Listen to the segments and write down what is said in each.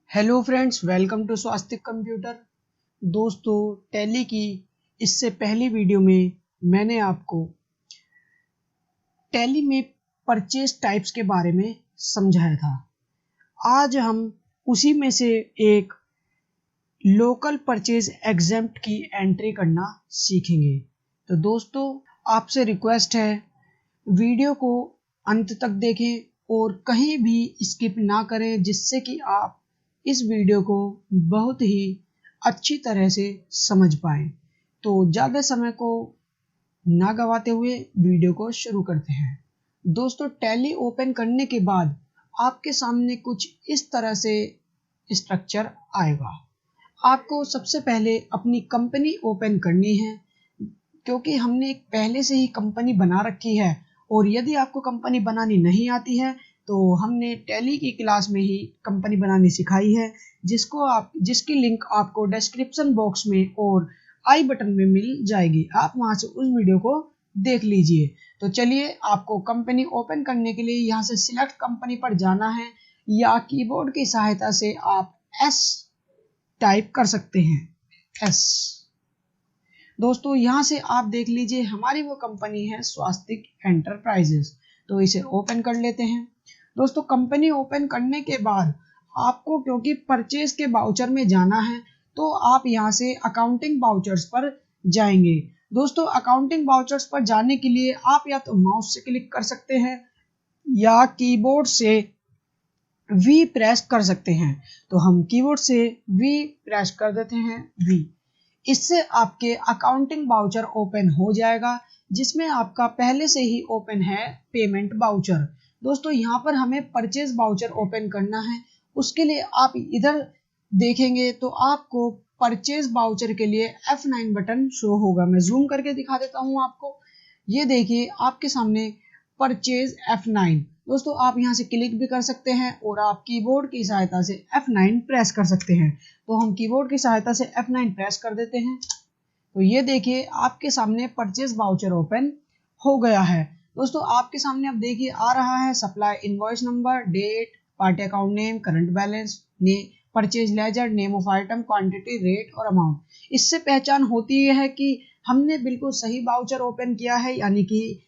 Hello friends, welcome to Swastik computer. दोस्तों, Tally की इससे पहली वीडियो में मैंने आपको टैली में परचेज टाइप्स के बारे में समझाया था। आज हम उसी में से एक लोकल परचेज एग्जेम्प्ट की एंट्री करना सीखेंगे। तो दोस्तों, आपसे रिक्वेस्ट है, वीडियो को अंत तक देखें और कहीं भी स्किप ना करें, जिससे कि आप इस वीडियो को बहुत ही अच्छी तरह से समझ पाएं। तो ज़्यादा समय को ना गवाते हुए वीडियो को शुरू करते हैं। दोस्तों, टैली ओपन करने के बाद आपके सामने कुछ इस तरह से स्ट्रक्चर आएगा। आपको सबसे पहले अपनी कंपनी ओपन करनी है, क्योंकि हमने एक पहले से ही कंपनी बना रखी है। और यदि आपको कंपनी बनानी नहीं आती है तो हमने टैली की क्लास में ही कंपनी बनानी सिखाई है, जिसकी लिंक आपको डिस्क्रिप्शन बॉक्स में और आई बटन में मिल जाएगी। आप वहां से उस वीडियो को देख लीजिए। तो चलिए, आपको कंपनी ओपन करने के लिए यहाँ से सिलेक्ट कंपनी पर जाना है, या कीबोर्ड की सहायता से आप एस टाइप कर सकते हैं, एस। दोस्तों, यहाँ से आप देख लीजिए, हमारी वो कंपनी है स्वास्तिक एंटरप्राइजेस। तो इसे ओपन कर लेते हैं। दोस्तों, कंपनी ओपन करने के बाद आपको, क्योंकि परचेज के बाउचर में जाना है, तो आप यहाँ से अकाउंटिंग बाउचर्स पर जाएंगे। दोस्तों, अकाउंटिंग बाउचर्स पर जाने के लिए आप या तो माउस से क्लिक कर सकते हैं या कीबोर्ड से वी प्रेस कर सकते हैं। तो हम कीबोर्ड से वी प्रेस कर देते हैं, वी। इससे आपके अकाउंटिंग बाउचर ओपन हो जाएगा, जिसमें आपका पहले से ही ओपन है पेमेंट बाउचर। दोस्तों, यहाँ पर हमें परचेज बाउचर ओपन करना है। उसके लिए आप इधर देखेंगे तो आपको परचेज बाउचर के लिए F9 बटन शो होगा। मैं जूम करके दिखा देता हूँ आपको। ये देखिए, आपके सामने परचेज F9। दोस्तों, आप यहाँ से क्लिक भी कर सकते हैं और आप कीबोर्ड की सहायता से F9 प्रेस कर सकते हैं। तो हम कीबोर्ड की सहायता से F9 प्रेस कर देते हैं। तो ये देखिए, आपके सामने परचेज बाउचर ओपन हो गया है। दोस्तों, आपके सामने अब देखिए आ रहा है supply invoice number, date, party account name, current balance, purchase ledger, name of item, quantity, rate और अमाउंट। इससे पहचान होती है कि हमने बिल्कुल सही बाउचर ओपन किया है, यानी कि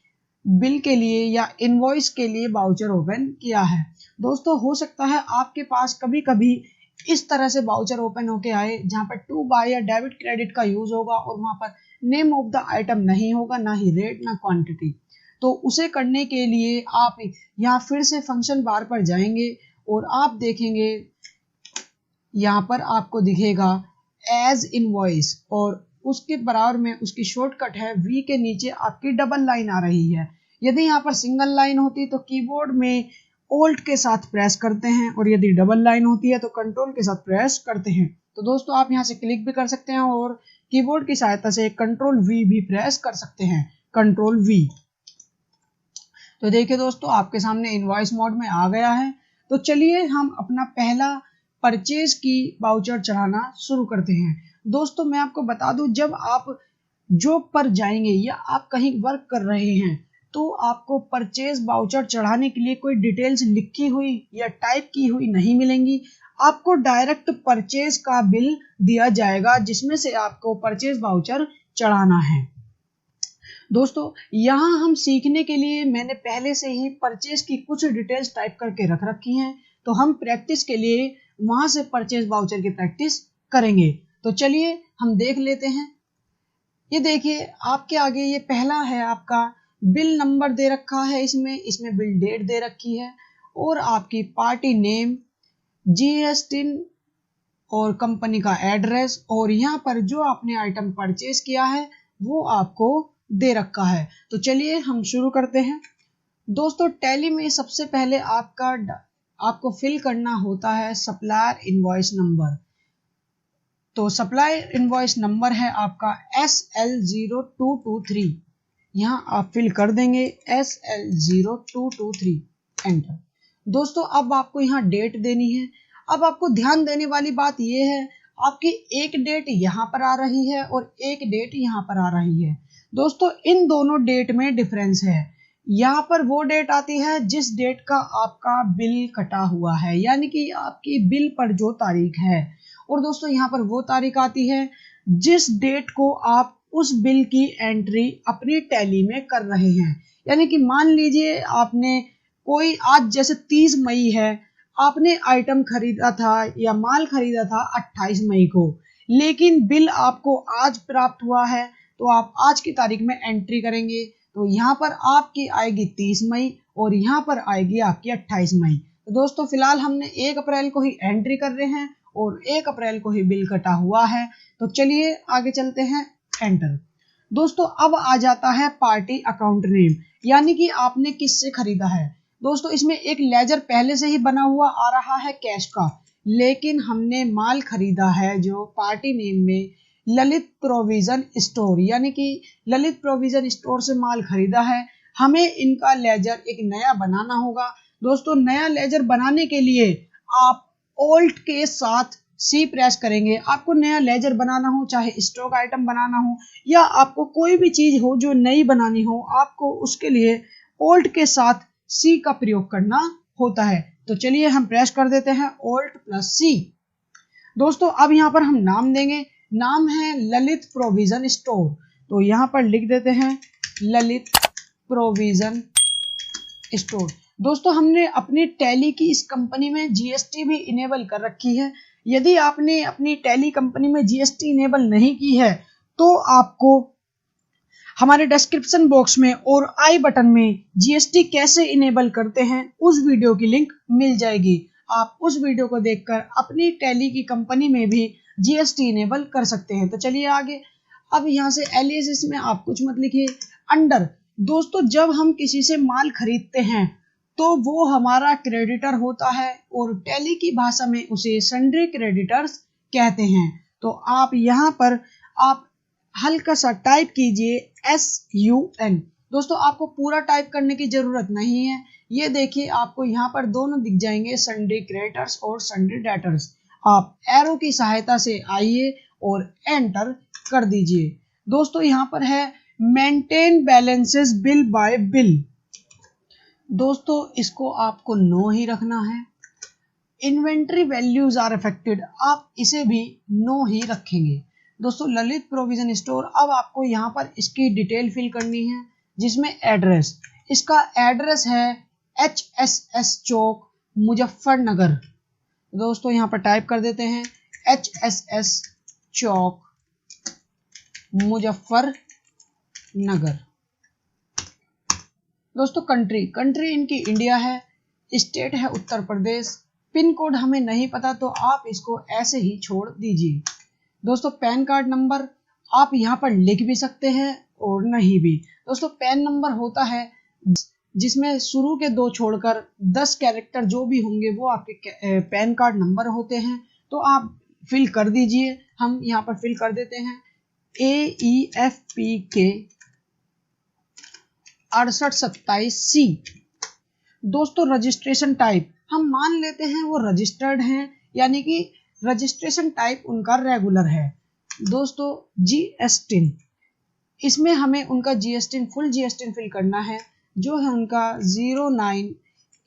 बिल के लिए या इनवॉइस के लिए बाउचर ओपन किया है। दोस्तों, हो सकता है आपके पास कभी कभी इस तरह से बाउचर ओपन होके आए, जहां पर टू बाय या डेबिट क्रेडिट का यूज होगा और वहां पर नेम ऑफ द आइटम नहीं होगा, ना ही रेट, ना क्वांटिटी। तो उसे करने के लिए आप यहाँ फिर से फंक्शन बार पर जाएंगे और आप देखेंगे, यहाँ पर आपको दिखेगा एज इनवॉइस, और उसके बराबर में उसकी शॉर्टकट है वी के नीचे आपकी डबल लाइन आ रही है। यदि यहाँ पर सिंगल लाइन होती तो कीबोर्ड में ओल्ट के साथ प्रेस करते हैं, और यदि डबल लाइन होती है तो कंट्रोल के साथ प्रेस करते हैं। तो दोस्तों, आप यहाँ से क्लिक भी कर सकते हैं और कीबोर्ड की सहायता से कंट्रोल वी भी प्रेस कर सकते हैं, कंट्रोल वी। तो देखिए दोस्तों, आपके सामने इनवॉइस मोड में आ गया है। तो चलिए, हम अपना पहला परचेज की बाउचर चढ़ाना शुरू करते हैं। दोस्तों, मैं आपको बता दूं, जब आप जॉब पर जाएंगे या आप कहीं वर्क कर रहे हैं, तो आपको परचेज बाउचर चढ़ाने के लिए कोई डिटेल्स लिखी हुई या टाइप की हुई नहीं मिलेंगी। आपको डायरेक्ट परचेज का बिल दिया जाएगा, जिसमें से आपको परचेज बाउचर चढ़ाना है। दोस्तों, यहाँ हम सीखने के लिए मैंने पहले से ही परचेज की कुछ डिटेल्स टाइप करके रख रखी हैं। तो हम प्रैक्टिस के लिए वहां से परचेज बाउचर की प्रैक्टिस करेंगे। तो चलिए, हम देख लेते हैं। ये देखिए, आपके आगे ये पहला है, आपका बिल नंबर दे रखा है, इसमें बिल डेट दे रखी है, और आपकी पार्टी नेम, जीएसटी और कंपनी का एड्रेस, और यहाँ पर जो आपने आइटम परचेज किया है वो आपको दे रखा है। तो चलिए, हम शुरू करते हैं। दोस्तों, टैली में सबसे पहले आपको फिल करना होता है सप्लायर इनवॉइस नंबर। तो सप्लायर इनवॉइस नंबर है आपका SL0223। यहाँ आप फिल कर देंगे SL0223, एंटर। दोस्तों, अब आपको यहाँ डेट देनी है। अब आपको ध्यान देने वाली बात यह है, आपकी एक डेट यहाँ पर आ रही है और एक डेट यहाँ पर आ रही है। दोस्तों, इन दोनों डेट में डिफरेंस है। यहाँ पर वो डेट आती है जिस डेट का आपका बिल कटा हुआ है, यानी कि आपकी बिल पर जो तारीख है। और दोस्तों यहाँ पर वो तारीख आती है जिस डेट को आप उस बिल की एंट्री अपनी टैली में कर रहे हैं। यानी कि मान लीजिए आपने कोई आज जैसे 30 मई है, आपने आइटम खरीदा था या माल खरीदा था 28 मई को, लेकिन बिल आपको आज प्राप्त हुआ है, तो आप आज की तारीख में एंट्री करेंगे। तो यहाँ पर आपकी आएगी 30 मई और यहाँ पर आएगी आपकी 28 मई। तो दोस्तों फिलहाल हमने 1 अप्रैल को ही एंट्री कर रहे हैं और 1 अप्रैल को ही बिल कटा हुआ है। तो चलिए आगे चलते हैं, एंटर। दोस्तों अब आ जाता है पार्टी अकाउंट नेम, यानी कि आपने किससे खरीदा है। दोस्तों इसमें एक लेजर पहले से ही बना हुआ आ रहा है कैश का, लेकिन हमने माल खरीदा है जो पार्टी नेम में ललित प्रोविजन स्टोर, यानी कि ललित प्रोविजन स्टोर से माल खरीदा है। हमें इनका लेजर एक नया बनाना होगा। दोस्तों नया लेजर बनाने के लिए आप ऑल्ट के साथ सी प्रेस करेंगे। आपको नया लेजर बनाना हो, चाहे स्टॉक आइटम बनाना हो या आपको कोई भी चीज हो जो नई बनानी हो, आपको उसके लिए ऑल्ट के साथ सी का प्रयोग करना होता है। तो चलिए हम प्रेस कर देते हैं ऑल्ट प्लस सी। दोस्तों अब यहाँ पर हम नाम देंगे, नाम है ललित प्रोविजन स्टोर। तो यहाँ पर लिख देते हैं ललित प्रोविजन स्टोर। दोस्तों हमने अपनी टैली की इस कंपनी में जीएसटी भी इनेबल कर रखी है। यदि आपने अपनी टैली कंपनी में जीएसटी इनेबल नहीं की है तो आपको हमारे डिस्क्रिप्शन बॉक्स में और आई बटन में जीएसटी कैसे इनेबल करते हैं उस वीडियो की लिंक मिल जाएगी। आप उस वीडियो को देखकर अपनी टैली की कंपनी में भी जीएसटी इनेबल कर सकते हैं। तो चलिए आगे। अब यहाँ से एलियास में आप कुछ मत लिखिए, अंडर। दोस्तों जब हम किसी से माल खरीदते हैं तो वो हमारा क्रेडिटर होता है और टैली की भाषा में उसे सन्ड्री क्रेडिटर्स कहते हैं। तो आप यहाँ पर आप हल्का सा टाइप कीजिए SUN। दोस्तों आपको पूरा टाइप करने की जरूरत नहीं है, ये देखिए आपको यहाँ पर दोनों दिख जाएंगे, सन्ड्री क्रेडिटर्स और सन्ड्री डेटर्स। आप एरो की सहायता से आइए और एंटर कर दीजिए। दोस्तों यहाँ पर है maintain balances bill bye bill. दोस्तों इसको आपको नो ही रखना है। इन्वेंट्री वैल्यूज आर अफेक्टेड, आप इसे भी नो ही रखेंगे। दोस्तों ललित प्रोविजन स्टोर, अब आपको यहाँ पर इसकी डिटेल फिल करनी है, जिसमें एड्रेस, इसका एड्रेस है HSS चौक मुजफ्फरनगर। दोस्तों यहाँ पर टाइप कर देते हैं HSS चौक मुजफ्फरनगर। दोस्तों कंट्री इनकी इंडिया है, स्टेट है उत्तर प्रदेश, पिन कोड हमें नहीं पता तो आप इसको ऐसे ही छोड़ दीजिए। दोस्तों पैन कार्ड नंबर आप यहाँ पर लिख भी सकते हैं और नहीं भी। दोस्तों पैन नंबर होता है जिसमें शुरू के 2 छोड़कर 10 कैरेक्टर जो भी होंगे वो आपके पैन कार्ड नंबर होते हैं। तो आप फिल कर दीजिए, हम यहाँ पर फिल कर देते हैं AEFPK 6827C। दोस्तों रजिस्ट्रेशन टाइप हम मान लेते हैं वो रजिस्टर्ड हैं, यानी कि रजिस्ट्रेशन टाइप उनका रेगुलर है। दोस्तों GST, इसमें हमें उनका GST फुल GST फिल करना है, जो है उनका 09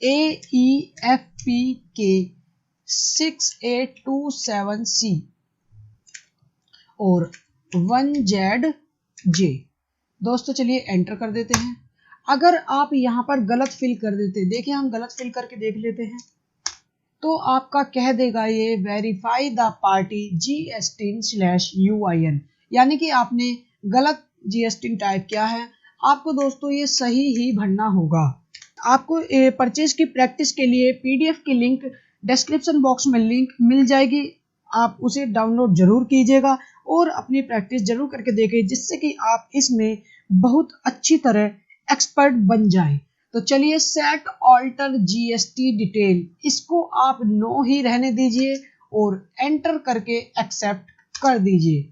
AEFPK 6827C और 1ZJ। दोस्तों चलिए एंटर कर देते हैं। अगर आप यहाँ पर गलत फिल कर देते, देखिए हम गलत फिल करके देख लेते हैं, तो आपका कह देगा ये वेरीफाई द पार्टी GST/UIN, यानी कि आपने गलत GST टाइप किया है। आपको दोस्तों ये सही ही भरना होगा। आपको परचेज की प्रैक्टिस के लिए PDF की लिंक डिस्क्रिप्शन बॉक्स में लिंक मिल जाएगी, आप उसे डाउनलोड जरूर कीजिएगा और अपनी प्रैक्टिस जरूर करके देखें, जिससे कि आप इसमें बहुत अच्छी तरह एक्सपर्ट बन जाएं। तो चलिए सेट ऑल्टर GST डिटेल, इसको आप नो ही रहने दीजिए और एंटर करके एक्सेप्ट कर दीजिए।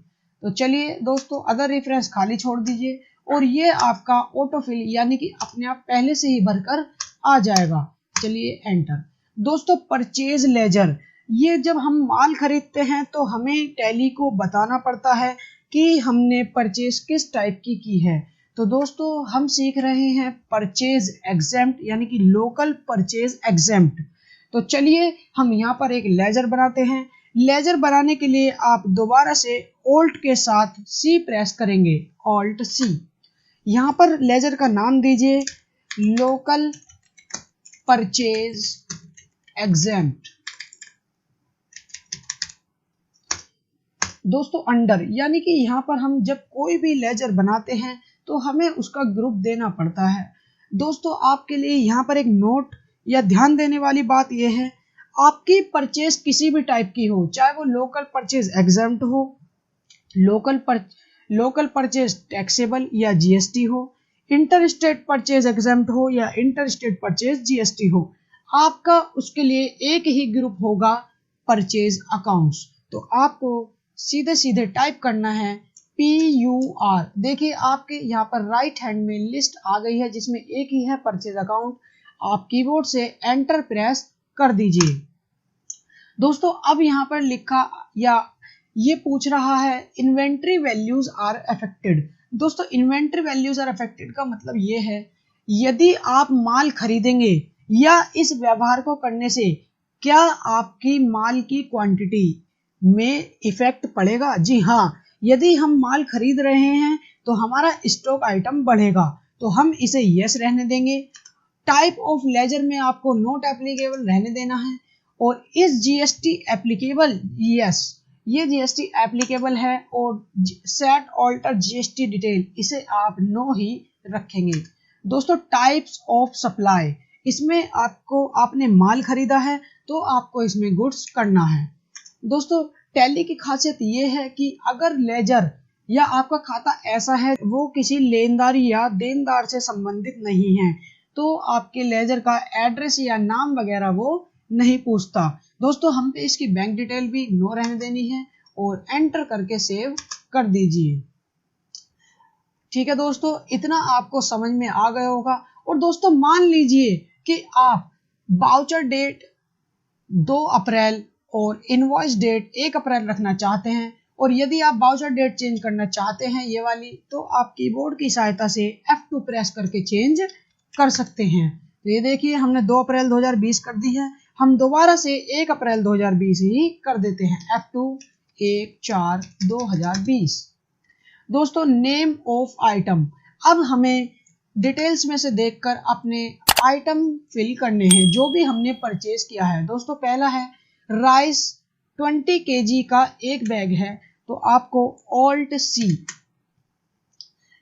तो चलिए दोस्तों अदर रेफरेंस खाली छोड़ दीजिए और ये आपका ऑटोफिल यानी कि अपने आप पहले से ही भरकर आ जाएगा। चलिए एंटर। दोस्तों परचेज लेजर, ये जब हम माल खरीदते हैं तो हमें टैली को बताना पड़ता है कि हमने परचेज किस टाइप की है। तो दोस्तों हम सीख रहे हैं परचेज एग्जेम्प्ट यानी कि लोकल परचेज एग्जेम्प्ट। तो चलिए हम यहाँ पर एक लेजर बनाते हैं। लेजर बनाने के लिए आप दोबारा से ऑल्ट के साथ सी प्रेस करेंगे, ऑल्ट सी। यहाँ पर लेजर का नाम दीजिए लोकल परचेज एग्जेम्प्ट। दोस्तों अंडर यानी कि यहाँ पर हम जब कोई भी लेजर बनाते हैं तो हमें उसका ग्रुप देना पड़ता है। दोस्तों आपके लिए यहाँ पर एक नोट या ध्यान देने वाली बात यह है, आपकी परचेज किसी भी टाइप की हो, चाहे वो लोकल परचेज एग्जेम्प्ट हो, लोकल परचेज टैक्सेबल या जीएसटी हो, इंटर स्टेट परचेज एग्जेम्प्ट हो या इंटर स्टेट परचेज जीएसटी हो, आपका उसके लिए एक ही ग्रुप होगा, परचेज अकाउंट्स। तो आपको सीधे सीधे टाइप करना है PUR। देखिए आपके यहाँ पर राइट हैंड में लिस्ट आ गई है जिसमें एक ही है परचेज अकाउंट। आप कीबोर्ड से एंटर प्रेस कर दीजिए। दोस्तों अब यहाँ पर लिखा या ये पूछ रहा है इन्वेंट्री वैल्यूज आर अफेक्टेड। दोस्तों इन्वेंट्री वैल्यूज आर अफेक्टेड का मतलब ये है, यदि आप माल खरीदेंगे या इस व्यवहार को करने से क्या आपकी माल की क्वांटिटी में इफेक्ट पड़ेगा। जी हाँ, यदि हम माल खरीद रहे हैं तो हमारा स्टॉक आइटम बढ़ेगा, तो हम इसे यस रहने देंगे। टाइप ऑफ लेजर में आपको नॉट एप्लीकेबल रहने देना है और इस जीएसटी एप्लीकेबल यस, ये जीएसटी एप्लीकेबल है। और सेट ऑल्टर जीएसटी डिटेल इसे आप नो ही रखेंगे। दोस्तों टाइप्स ऑफ सप्लाई, इसमें आपने माल खरीदा है तो आपको इसमें गुड्स करना है। दोस्तों टैली की खासियत ये है कि अगर लेजर या आपका खाता ऐसा है वो किसी लेनदार या देनदार से संबंधित नहीं है तो आपके लेजर का एड्रेस या नाम वगैरह वो नहीं पूछता। दोस्तों हम पे इसकी बैंक डिटेल भी नो रहने देनी है और एंटर करके सेव कर दीजिए। ठीक है दोस्तों, इतना आपको समझ में आ गया होगा। और दोस्तों मान लीजिए कि आप वाउचर डेट 2 अप्रैल और इनवॉइस डेट 1 अप्रैल रखना चाहते हैं और यदि आप वाउचर डेट चेंज करना चाहते हैं ये वाली, तो आप कीबोर्ड की सहायता से F2 प्रेस करके चेंज कर सकते हैं। तो ये देखिए हमने 2 अप्रैल 2020 कर दी है, हम दोबारा से 1 अप्रैल 2020 ही कर देते हैं, F2 1/4/2020। दोस्तों नेम ऑफ आइटम, अब हमें डिटेल्स में से देखकर अपने आइटम फिल करने हैं जो भी हमने परचेज किया है। दोस्तों पहला है राइस 20 kg का एक बैग है, तो आपको ऑल्ट सी,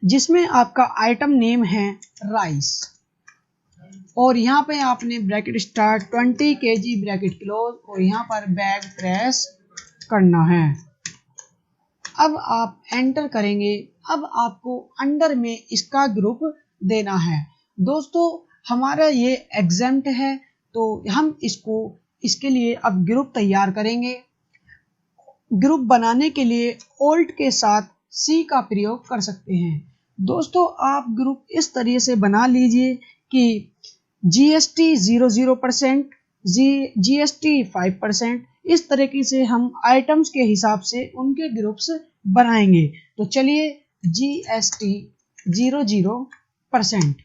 जिसमें आपका आइटम नेम है राइस और यहाँ पे आपने bracket start 20 kg bracket close और यहाँ पर बैग प्रेस करना है। अब आप एंटर करेंगे। अब आपको अंडर में इसका ग्रुप देना है। दोस्तों हमारा ये एग्जेम्प्ट है तो हम इसके लिए अब ग्रुप तैयार करेंगे। ग्रुप बनाने के लिए ऑल्ट के साथ सी का प्रयोग कर सकते हैं। दोस्तों आप ग्रुप इस तरीके से बना लीजिए कि जीएसटी 00%, जीएसटी 5%, इस तरीके से हम आइटम्स के हिसाब से उनके ग्रुप्स बनाएंगे। तो चलिए जीएसटी 00%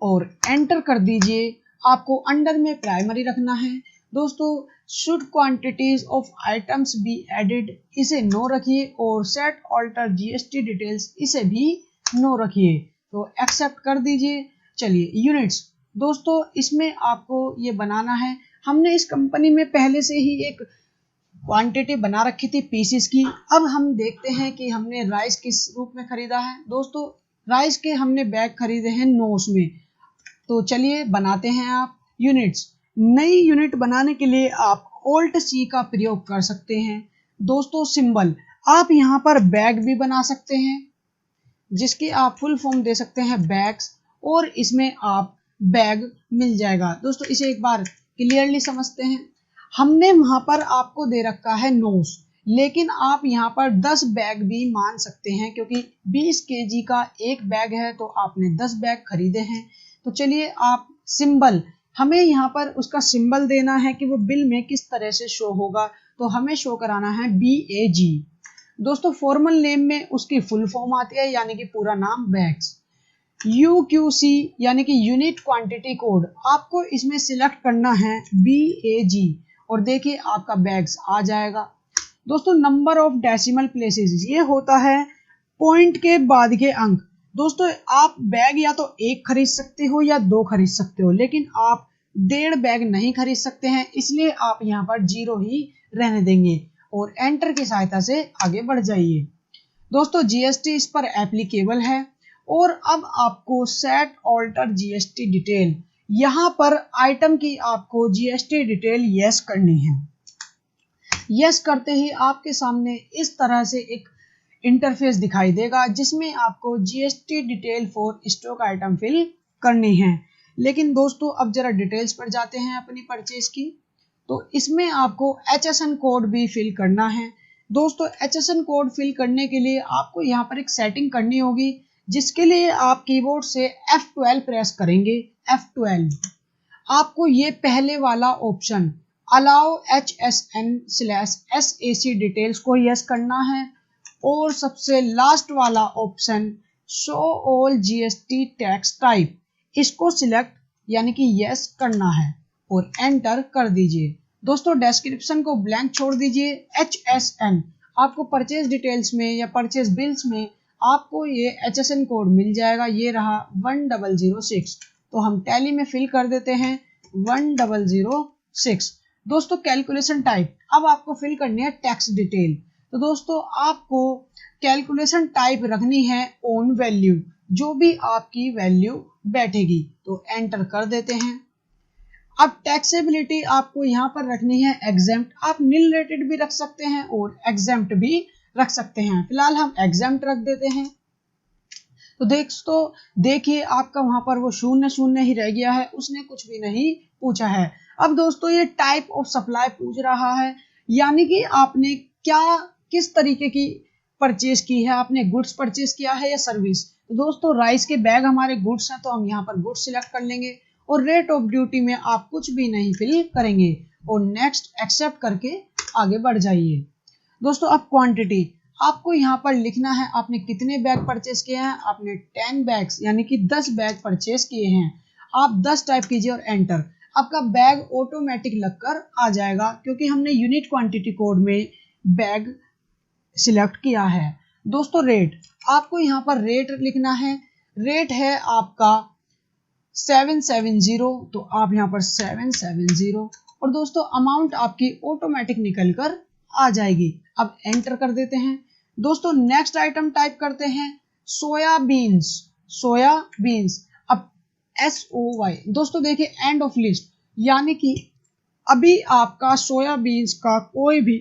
और एंटर कर दीजिए। आपको अंडर में प्राइमरी रखना है। दोस्तों should quantities of items be added, इसे नो रखिए और सेट ऑल्टर जीएसटी डिटेल्स इसे भी नो रखिए। तो एक्सेप्ट कर दीजिए। चलिए यूनिट्स, दोस्तों इसमें आपको ये बनाना है। हमने इस कंपनी में पहले से ही एक क्वांटिटी बना रखी थी पीसेस की। अब हम देखते हैं कि हमने राइस किस रूप में खरीदा है। दोस्तों राइस के हमने बैग खरीदे हैं 9 में। तो चलिए बनाते हैं आप यूनिट्स। नई यूनिट बनाने के लिए आप ऑल्ट सी का प्रयोग कर सकते हैं। दोस्तों सिंबल, आप यहाँ पर बैग भी बना सकते हैं जिसकी आप फुल फॉर्म दे सकते हैं बैग्स, और इसमें आप बैग मिल जाएगा। दोस्तों इसे एक बार क्लियरली समझते हैं। हमने वहां पर आपको दे रखा है 9, लेकिन आप यहाँ पर 10 बैग भी मान सकते हैं क्योंकि 20 kg का एक बैग है तो आपने 10 बैग खरीदे हैं। तो चलिए आप सिंबल, हमें यहाँ पर उसका सिंबल देना है कि वो बिल में किस तरह से शो होगा। तो हमें शो कराना है BAG। दोस्तों फॉर्मल नेम में उसकी फुल फॉर्म आती है यानी कि पूरा नाम बैग्स। UQC यानी कि यूनिट क्वांटिटी कोड, आपको इसमें सिलेक्ट करना है BAG और देखिए आपका बैग्स आ जाएगा। दोस्तों नंबर ऑफ डेसिमल प्लेसेस, ये होता है पॉइंट के बाद के अंक। दोस्तों आप बैग या तो एक खरीद सकते हो या दो खरीद सकते हो, लेकिन आप 1.5 बैग नहीं खरीद सकते हैं, इसलिए आप यहाँ पर 0 ही रहने देंगे और एंटर की सहायता से आगे बढ़ जाइए। दोस्तों GST इस पर एप्लीकेबल है। और अब आपको सेट ऑल्टर GST डिटेल, यहाँ पर आइटम की आपको GST डिटेल यस करनी है। यस करते ही आपके सामने इस तरह से एक इंटरफेस दिखाई देगा जिसमें आपको GST detail for stock item fill करनी है। लेकिन दोस्तों अब जरा डिटेल्स पर जाते हैं अपनी परचेज की, तो इसमें आपको HSN कोड भी फिल करना है। दोस्तों HSN कोड फिल करने के लिए आपको यहाँ पर एक सेटिंग करनी होगी, जिसके लिए आप कीबोर्ड से F12 प्रेस करेंगे। F12 आपको ये पहले वाला ऑप्शन अलाउ HSN/SAC डिटेल्स को यस करना है और सबसे लास्ट वाला option show all GST tax type, इसको सिलेक्ट यानी कि यस करना है और एंटर कर दीजिए। दोस्तों डिस्क्रिप्शन को ब्लैंक छोड़ दीजिए। HSN आपको परचेज डिटेल्स में या परचेज बिल्स में आपको ये HSN कोड मिल जाएगा, ये रहा 1006। तो हम टैली में फिल कर देते हैं 1006। दोस्तों कैलकुलेशन टाइप, अब आपको फिल करनी है टैक्स डिटेल। तो दोस्तों आपको कैलकुलेशन टाइप रखनी है ऑन वैल्यू, जो भी आपकी वैल्यू बैठेगी, तो एंटर कर देते हैं। अब टैक्सेबिलिटी आपको यहाँ पर रखनी है एग्जेम्प्ट, आप नील रेटेड भी रख सकते हैं और एग्जेम्प्ट भी रख सकते हैं। फिलहाल हम एग्जेम्प्ट रख देते हैं। तो देखिए आपका वहां पर वो 0 ही रह गया है, उसने कुछ भी नहीं पूछा है। अब दोस्तों ये टाइप ऑफ सप्लाई पूछ रहा है, यानी कि आपने किस तरीके की परचेज की है, आपने गुड्स परचेज किया है या सर्विस। तो दोस्तों राइस के बैग हमारे गुड्स हैं, तो हम यहाँ पर गुड्स सिलेक्ट कर लेंगे और रेट ऑफ ड्यूटी में आप कुछ भी नहीं फिल करेंगे और नेक्स्ट एक्सेप्ट करके आगे बढ़ जाइए। दोस्तों अब क्वांटिटी आपको यहाँ पर लिखना है, आपने कितने बैग परचेज किए हैं। आपने 10 बैग्स यानी कि 10 बैग परचेज किए हैं, आप 10 टाइप कीजिए और एंटर। आपका बैग ऑटोमेटिक लगकर आ जाएगा क्योंकि हमने यूनिट क्वांटिटी कोड में बैग सिलेक्ट किया है। दोस्तों रेट, आपको यहाँ पर रेट लिखना है, रेट है आपका 770, तो आप यहाँ पर 770 और दोस्तों अमाउंट आपकी ऑटोमेटिक निकल कर आ जाएगी। अब एंटर कर देते हैं। दोस्तों नेक्स्ट आइटम टाइप करते हैं सोयाबीन्स। अब SOY, दोस्तों देखिए एंड ऑफ लिस्ट, यानी कि अभी आपका सोयाबीन्स का कोई भी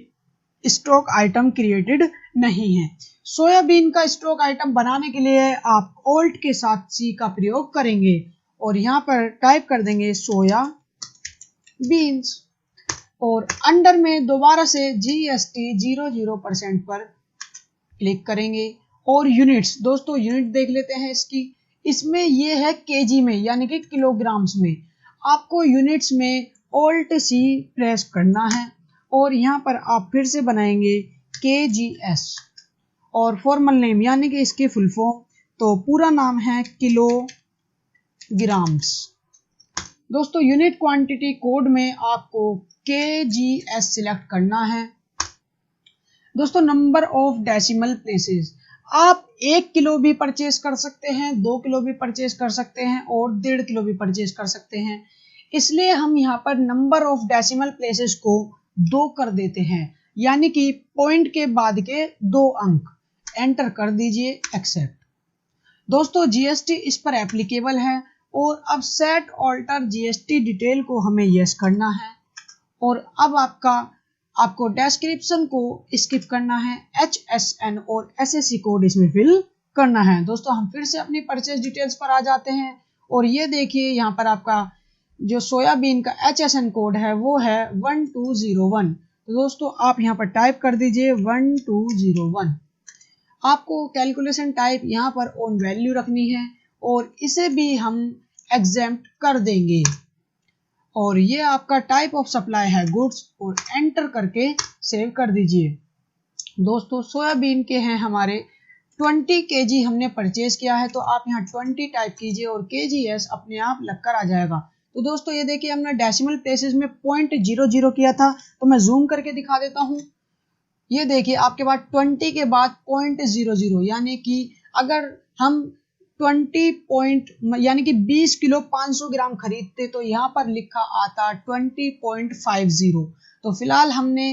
स्टॉक आइटम क्रिएटेड नहीं है। सोयाबीन का स्टॉक आइटम बनाने के लिए आप ऑल्ट के साथ C का प्रयोग करेंगे और यहाँ पर टाइप कर देंगे सोया बीन्स और अंडर में दोबारा से GST 00% पर क्लिक करेंगे और यूनिट्स, दोस्तों यूनिट देख लेते हैं इसकी। इसमें ये है केजी में यानी कि किलोग्राम्स में, आपको यूनिट्स में ऑल्ट C प्रेस करना है और यहाँ पर आप फिर से बनाएंगे KGS और फॉर्मल नेम यानी कि इसकी फुल फॉर्म, तो पूरा नाम है किलोग्राम्स। दोस्तों यूनिट क्वांटिटी कोड में आपको KGS सिलेक्ट करना है। दोस्तों नंबर ऑफ डेसिमल प्लेसेस, आप 1 किलो भी परचेज कर सकते हैं, 2 किलो भी परचेज कर सकते हैं और 1.5 किलो भी परचेज कर सकते हैं, इसलिए हम यहाँ पर नंबर ऑफ डेसिमल प्लेसेस को 2 कर देते हैं, यानी कि पॉइंट के बाद के 2 अंक। एंटर कर दीजिए, एक्सेप्ट। दोस्तों GST इस पर एप्लीकेबल है और अब सेट ऑल्टर GST डिटेल को हमें यस करना है और अब आपको डिस्क्रिप्शन को स्किप करना है, HSN और SAC कोड इसमें फिल करना है। दोस्तों हम फिर से अपनी परचेज डिटेल्स पर आ जाते हैं और ये देखिए यहाँ पर आपका जो सोयाबीन का HSN कोड है वो है 1201। तो दोस्तों आप यहाँ पर टाइप कर दीजिए 1201। आपको कैलकुलेशन टाइप यहाँ पर ऑन वैल्यू रखनी है और इसे भी हम एग्जेम्प्ट कर देंगे और ये आपका टाइप ऑफ सप्लाई है गुड्स और एंटर करके सेव कर दीजिए। दोस्तों सोयाबीन के हैं हमारे 20 kg हमने परचेज किया है, तो आप यहाँ 20 टाइप कीजिए और kgs अपने आप लगकर आ जाएगा। तो दोस्तों ये देखिए हमने डेसिमल प्लेसेस में 0.00 किया था, तो मैं जूम करके दिखा देता हूँ। ये देखिए आपके पास 20 के बाद 0.00, यानी कि अगर हम यानी कि 20 किलो 500 ग्राम खरीदते तो यहाँ पर लिखा आता 20.50। तो फिलहाल हमने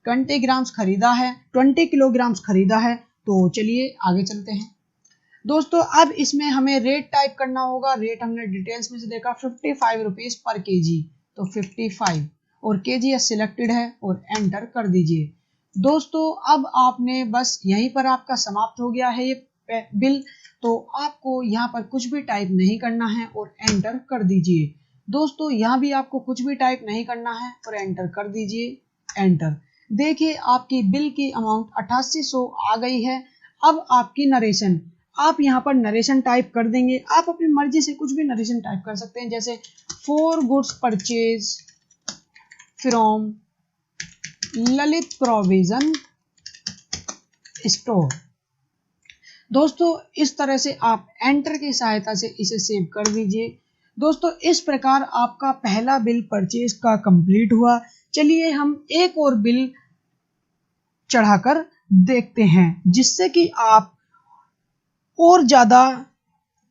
20 ग्राम्स खरीदा है, 20 किलोग्राम्स खरीदा है। तो चलिए आगे चलते हैं दोस्तों। अब इसमें हमें रेट टाइप करना होगा। रेट हमने डिटेल्स में से देखा 55 रुपीज पर केजी, तो 55 और केजी सिलेक्टेड है और एंटर कर दीजिए। दोस्तों अब आपने बस यहीं पर आपका समाप्त हो गया है ये बिल, तो आपको यहाँ पर कुछ भी टाइप नहीं करना है और एंटर कर दीजिए। दोस्तों यहाँ भी आपको कुछ भी टाइप नहीं करना है और एंटर कर दीजिए, एंटर। देखिए आपकी बिल की अमाउंट 8800 आ गई है। अब आपकी नरेशन, आप यहाँ पर नरेशन टाइप कर देंगे। आप अपनी मर्जी से कुछ भी नरेशन टाइप कर सकते हैं, जैसे 4 goods purchase from Lalit provision store. दोस्तों इस तरह से आप एंटर की सहायता से इसे सेव कर दीजिए। दोस्तों इस प्रकार आपका पहला बिल परचेज का कंप्लीट हुआ। चलिए हम एक और बिल चढ़ाकर देखते हैं, जिससे कि आप और ज्यादा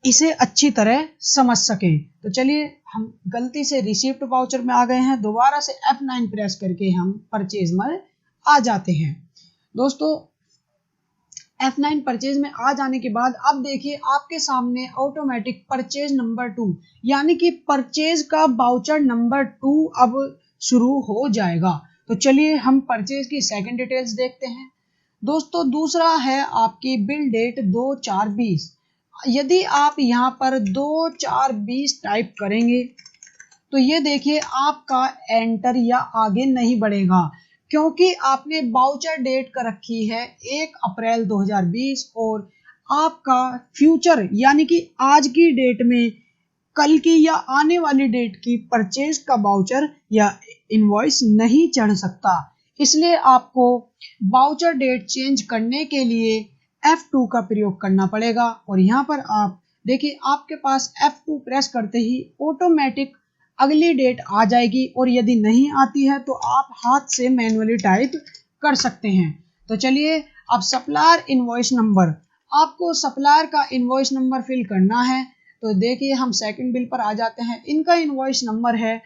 इसे अच्छी तरह समझ सके। तो चलिए हम गलती से रिसीप्ट वाउचर में आ गए हैं, दोबारा से F9 प्रेस करके हम परचेज में आ जाते हैं। दोस्तों F9 परचेज में आ जाने के बाद अब देखिए आपके सामने ऑटोमेटिक परचेज नंबर 2 यानी कि परचेज का वाउचर नंबर 2 अब शुरू हो जाएगा। तो चलिए हम परचेज की सेकंड डिटेल्स देखते हैं। दोस्तों दूसरा है आपकी बिल डेट 2/4/20। यदि आप यहाँ पर 2/4/20 टाइप करेंगे तो ये देखिए आपका एंटर या आगे नहीं बढ़ेगा, क्योंकि आपने वाउचर डेट का रखी है 1 अप्रैल 2020 और आपका फ्यूचर यानी कि आज की डेट में कल की या आने वाली डेट की परचेज का वाउचर या इनवॉइस नहीं चढ़ सकता। इसलिए आपको वाउचर डेट चेंज करने के लिए F2 का प्रयोग करना पड़ेगा। और यहाँ पर आप देखिए आपके पास F2 प्रेस करते ही ऑटोमेटिक अगली डेट आ जाएगी, और यदि नहीं आती है तो आप हाथ से मैन्युअली टाइप कर सकते हैं। तो चलिए अब सप्लायर इनवॉइस नंबर, आपको सप्लायर का इनवॉइस नंबर फिल करना है। तो देखिए हम सेकंड बिल पर आ जाते हैं। इनका इनवॉइस नंबर है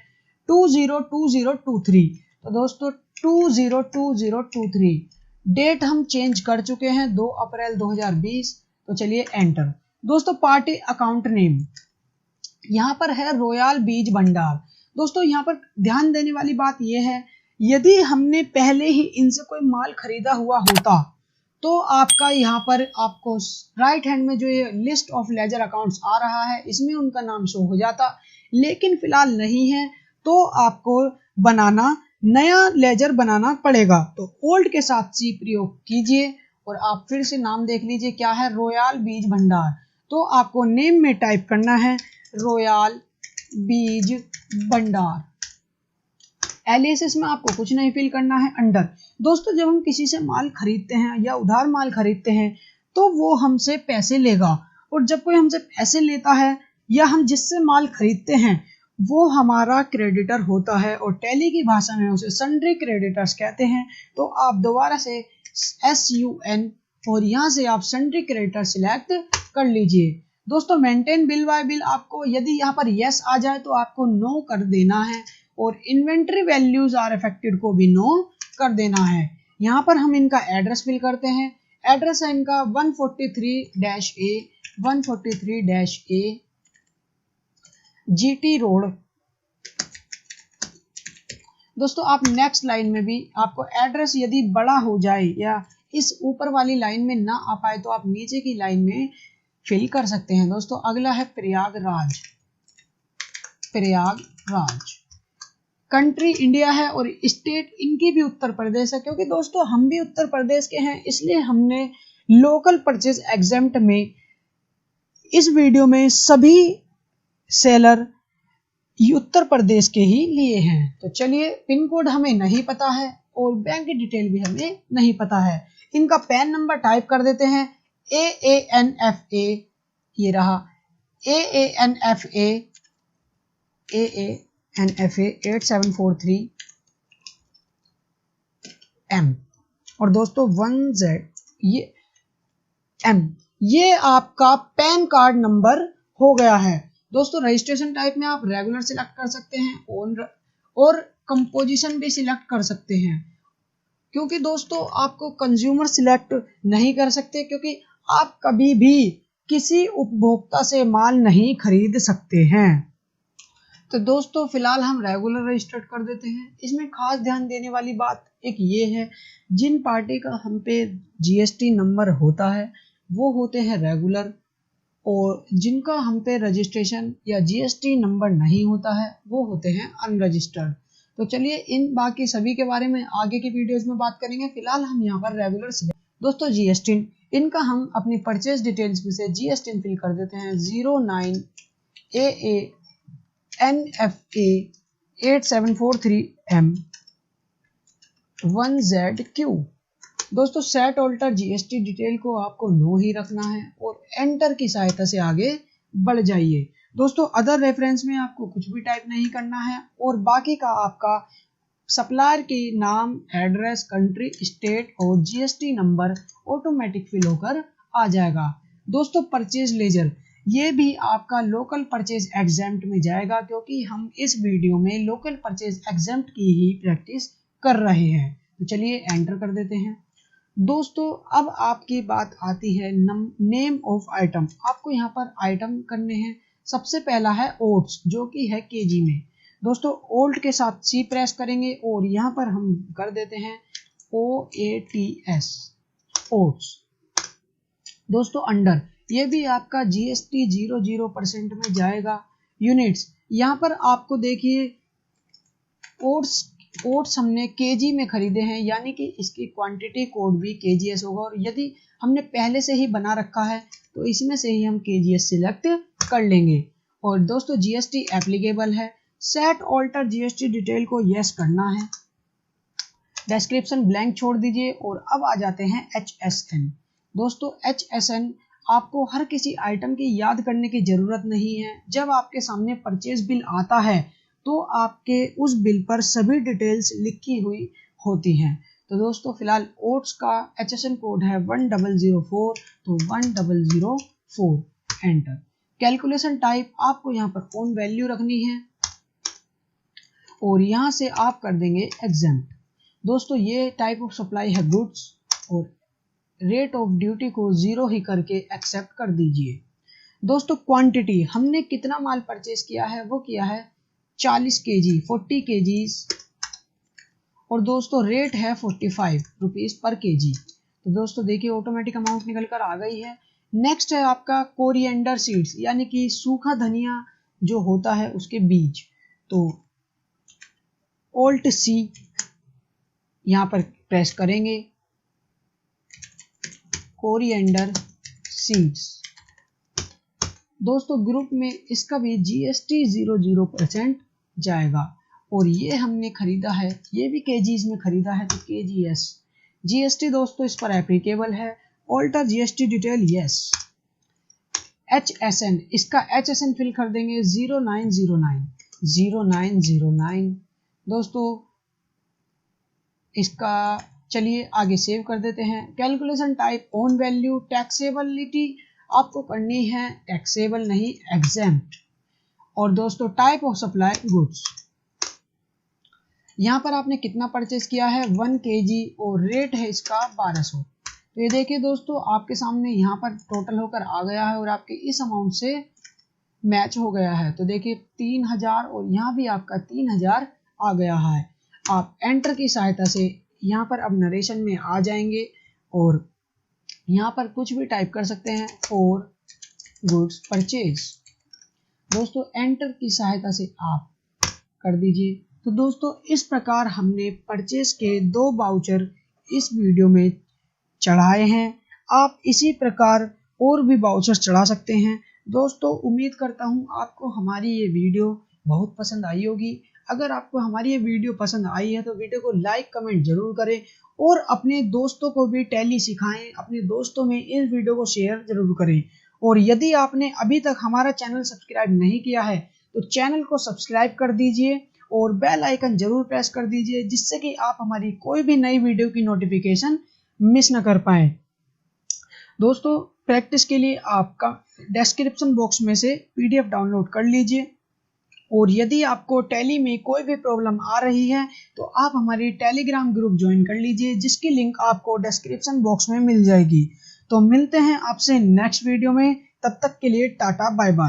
202023। तो दोस्तों 202023 डेट हम चेंज कर चुके हैं 2 अप्रैल 2020। तो चलिए एंटर। दोस्तों पार्टी अकाउंट नेम यहाँ पर है रॉयल बीज भंडार। दोस्तों यहाँ पर ध्यान देने वाली बात यह है, यदि हमने पहले ही इनसे कोई माल खरीदा हुआ होता तो आपका यहाँ पर आपको राइट हैंड में जो ये लिस्ट ऑफ लेजर अकाउंट्स आ रहा है इसमें उनका नाम शो हो जाता, लेकिन फिलहाल नहीं है तो आपको बनाना नया लेजर बनाना पड़ेगा। तो ओल्ड के साथ सी प्रयोग कीजिए और आप फिर से नाम देख लीजिए क्या है, रॉयल बीज भंडार। तो आपको नेम में टाइप करना है रॉयल बीज भंडार। एलियासेस में आपको कुछ नहीं फिल करना है, अंडर। दोस्तों जब हम किसी से माल खरीदते हैं या उधार माल खरीदते हैं तो वो हमसे पैसे लेगा, और जब कोई हमसे पैसे लेता है या हम जिससे माल खरीदते हैं वो हमारा क्रेडिटर होता है, और टैली की भाषा में उसे सन्ड्री क्रेडिटर्स कहते हैं। तो आप दोबारा से SUN और यहाँ से आप सन्ड्री क्रेडिटर सिलेक्ट कर लीजिए। दोस्तों मेंटेन बिल बाय बिल, आपको यदि यहाँ पर यस आ जाए तो आपको नो कर देना है, और इन्वेंट्री वैल्यूज आर अफेक्टेड को भी नो कर देना है। यहाँ पर हम इनका एड्रेस फिल करते हैं। एड्रेस है इनका 143-A 143-A GT रोड। दोस्तों आप नेक्स्ट लाइन में भी आपको एड्रेस यदि बड़ा हो जाए या इस ऊपर वाली लाइन में ना आ पाए तो आप नीचे की लाइन में फिल कर सकते हैं। दोस्तों अगला है प्रयागराज। प्रयागराज कंट्री इंडिया है और स्टेट इनकी भी उत्तर प्रदेश है, क्योंकि दोस्तों हम भी उत्तर प्रदेश के हैं, इसलिए हमने लोकल परचेज एग्जेम्प्ट में इस वीडियो में सभी सेलर उत्तर प्रदेश के ही लिए हैं। तो चलिए पिन कोड हमें नहीं पता है और बैंक डिटेल भी हमें नहीं पता है, इनका पैन नंबर टाइप कर देते हैं AANFA, ये रहा AANFA 8743M। और दोस्तों 1Z ये M, ये आपका पैन कार्ड नंबर हो गया है। दोस्तों रजिस्ट्रेशन टाइप में आप रेगुलर सिलेक्ट कर सकते हैं और कंपोजिशन भी सिलेक्ट कर सकते हैं, क्योंकि दोस्तों आपको कंज्यूमर सिलेक्ट नहीं कर सकते, क्योंकि आप कभी भी किसी उपभोक्ता से माल नहीं खरीद सकते हैं। तो दोस्तों फिलहाल हम रेगुलर रजिस्टर्ड कर देते हैं। इसमें खास ध्यान देने वाली बात एक ये है, जिन पार्टी का हम पे GST नंबर होता है वो होते हैं रेगुलर, और जिनका हम पे रजिस्ट्रेशन या GST नंबर नहीं होता है वो होते हैं अनरजिस्टर्ड। तो चलिए इन बाकी सभी के बारे में आगे की वीडियोस में बात करेंगे। फिलहाल हम यहाँ पर रेगुलर सिलेक्ट। दोस्तों GST इनका हम अपनी परचेज डिटेल्स में से GST फिल कर देते हैं 09 AANFA 8743M 1ZQ। दोस्तों सेट ऑल्टर GST डिटेल को आपको नो ही रखना है और एंटर की सहायता से आगे बढ़ जाइए। दोस्तों अदर रेफरेंस में आपको कुछ भी टाइप नहीं करना है, और बाकी का आपका सप्लायर के नाम, एड्रेस, कंट्री, स्टेट और GST नंबर ऑटोमेटिक फिल होकर आ जाएगा। दोस्तों परचेज लेजर ये भी आपका लोकल परचेज एग्जेम्प्ट में जाएगा, क्योंकि हम इस वीडियो में लोकल परचेज एग्जेम्प्ट की ही प्रैक्टिस कर रहे हैं। तो चलिए एंटर कर देते हैं। दोस्तों अब आपकी बात आती है नेम ऑफ आइटम। आपको यहाँ पर आइटम करने हैं। सबसे पहला है ओट्स, जो कि है केजी में। दोस्तों ओल्ड के साथ C प्रेस करेंगे और यहाँ पर हम कर देते हैं OATS ओट्स। दोस्तों अंडर ये भी आपका GST 00% में जाएगा। यूनिट्स यहाँ पर आपको देखिए ओट्स हमने केजी में खरीदे हैं, यानी कि इसकी क्वांटिटी कोड भी KGS होगा, और यदि हमने पहले से ही बना रखा है तो इसमें से ही हम KGS सिलेक्ट कर लेंगे। और दोस्तों GST एप्लीकेबल है। सेट ऑल्टर GST डिटेल को यस करना है। डिस्क्रिप्शन ब्लैंक छोड़ दीजिए और अब आ जाते हैं HSN। दोस्तों HSN आपको हर किसी आइटम की याद करने की जरूरत नहीं है। जब आपके सामने परचेज बिल आता है तो आपके उस बिल पर सभी डिटेल्स लिखी हुई होती हैं। तो दोस्तों फिलहाल ओट्स का HSN कोड है 1004, तो 1004 एंटर। कैलकुलेशन टाइप आपको यहाँ पर ओन वैल्यू रखनी है और यहाँ से आप कर देंगे एग्जेम्प्ट। दोस्तों ये टाइप ऑफ सप्लाई है गुड्स, और रेट ऑफ ड्यूटी को 0 ही करके एक्सेप्ट कर दीजिए। दोस्तों क्वांटिटी हमने कितना माल परचेज किया है, वो किया है 40 kg 40 kgs, और दोस्तों रेट है 45 रुपीज पर kg। तो दोस्तों देखिए ऑटोमेटिक अमाउंट निकल कर आ गई है। नेक्स्ट है आपका कोरिएंडर सीड्स, यानी कि सूखा धनिया जो होता है उसके बीज। तो Alt C यहाँ पर प्रेस करेंगे, कोरिएंडर सीड्स। दोस्तों ग्रुप में इसका भी GST 00% जाएगा, और ये हमने खरीदा है, ये भी केजीज में खरीदा है, तो KGS GST दोस्तों इस पर एप्लीकेबल है। Alter GST detail yes. HSN इसका HSN फिल कर देंगे 0909। दोस्तों इसका चलिए आगे सेव कर देते हैं। Calculation type on value. Taxability आपको करनी है टैक्सेबल नहीं एग्जेम्प्ट। और दोस्तों टाइप ऑफ सप्लाई गुड्स, यहाँ पर आपने कितना परचेज किया है 1 kg और रेट है इसका 1200। तो ये देखिए दोस्तों आपके सामने यहाँ पर टोटल होकर आ गया है और आपके इस अमाउंट से मैच हो गया है। तो देखिए 3000 और यहाँ भी आपका 3000 आ गया है। आप एंटर की सहायता से यहाँ पर अब नरेशन में आ जाएंगे और यहाँ पर कुछ भी टाइप कर सकते हैं फॉर गुड्स परचेज। दोस्तों एंटर की सहायता से आप कर दीजिए। तो दोस्तों इस प्रकार हमने परचेज के 2 वाउचर इस वीडियो में चढ़ाए हैं। आप इसी प्रकार और भी वाउचर चढ़ा सकते हैं। दोस्तों उम्मीद करता हूँ आपको हमारी ये वीडियो बहुत पसंद आई होगी। अगर आपको हमारी ये वीडियो पसंद आई है तो वीडियो को लाइक कमेंट जरूर करें और अपने दोस्तों को भी टैली सिखाएं, अपने दोस्तों में इस वीडियो को शेयर जरूर करें। और यदि आपने अभी तक हमारा चैनल सब्सक्राइब नहीं किया है तो चैनल को सब्सक्राइब कर दीजिए और बेल आइकन जरूर प्रेस कर दीजिए, जिससे कि आप हमारी कोई भी नई वीडियो की नोटिफिकेशन मिस न कर पाए। दोस्तों, प्रैक्टिस के लिए आपका डिस्क्रिप्शन बॉक्स में से पीडीएफ डाउनलोड कर लीजिए और यदि आपको टैली में कोई भी प्रॉब्लम आ रही है तो आप हमारी टेलीग्राम ग्रुप ज्वाइन कर लीजिए, जिसकी लिंक आपको डिस्क्रिप्शन बॉक्स में मिल जाएगी। तो मिलते हैं आपसे नेक्स्ट वीडियो में, तब तक के लिए टाटा बाय बाय।